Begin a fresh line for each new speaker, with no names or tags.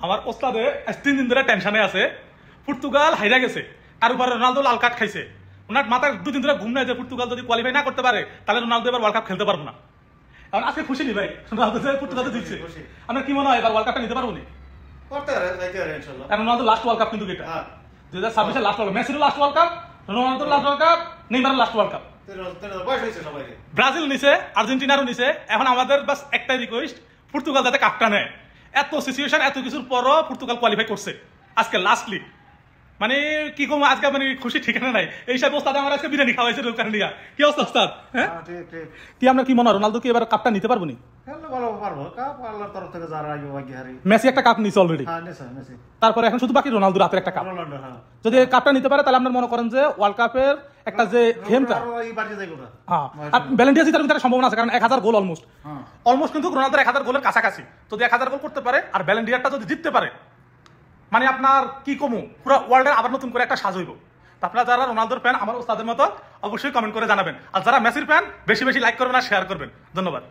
আমার ওস্তাদে 3 দিন ধরে টেনশনে আছে। পর্তুগাল হাইরা গেছে, তার উপরে রোনালদো লাল কার্ড খাইছে। ওনার মাথায় 2 দিন ধরে ঘুম নাই যে পর্তুগাল যদি কোয়ালিফাই না করতে পারে তাহলে রোনালদো এবার ওয়ার্ল্ড কাপ খেলতে পারবো না। এখন আজকে খুশি নি ভাই, রোনালদো যে পর্তুগাল জিতছে, আপনার কি মনে হয় এবার ওয়ার্ল্ড কাপটা নিতে পারবো নি?
করতে পারে, যাইতে পারে ইনশাআল্লাহ।
কারণ রোনালদো লাস্ট ওয়ার্ল্ড কাপ কিন্তু এটা 2026 এর লাস্ট ওয়ার্ল্ড কাপ, মেসির লাস্ট ওয়ার্ল্ড কাপ, রোনালদোর লাস্ট ওয়ার্ল্ড কাপ, নেইমারের লাস্ট ওয়ার্ল্ড কাপ।
বয়স হয়েছে সবাই,
ব্রাজিল নিছে, আর্জেন্টিনারও নিছে। এখন আমাদের বাস একটাই রিকোয়েস্ট, পর্তুগাল যাতে কাপটা নেয়। এত সিচুয়েশন, এত কিছুর পরও পর্তুগাল কোয়ালিফাই করছে আজকে লাস্টলি। মানে কি কম আজকে মানে খুশি ঠিকানা নাই। এই সব ওস্তাদ আমার আজকে বিরিয়ানি খাওয়াইছে দোকান দিয়া। কি অবস্থা ওস্তাদ? হ্যাঁ কি আমরা কি মনে হয় রোনালদো কি এবার কাপটা নিতে পারবো নি? মেসি একটা কাপ নিছে অলরেডি, তারপরে এখন শুধু বাকি রোনালদোর হাতের একটা কাপ। যদি কাপটা নিতে পারে তাহলে আপনার মনে করেন যে ওয়ার্ল্ড কাপের একটা যে গেমটা, হ্যাঁ ব্যালেন্ডিয়া জিতার ভিতরে সম্ভাবনা আছে, কারণ 1000 গোল অলমোস্ট কিন্তু রোনালদোর 1000 গোলের কাছাকাছি। যদি 1000 গোল করতে পারে আর ব্যালেন্ডিয়ারটা যদি জিততে পারে, মানে আপনার কি কমু পুরো ওয়ার্ল্ডের আবার নতুন করে একটা সাজ হইব। আপনারা যারা রোনালদোর ফ্যান আমার ওস্তাদের মতো অবশ্যই কমেন্ট করে জানাবেন, আর যারা মেসির ফ্যান বেশি বেশি লাইক করবেন আর শেয়ার করবেন। ধন্যবাদ।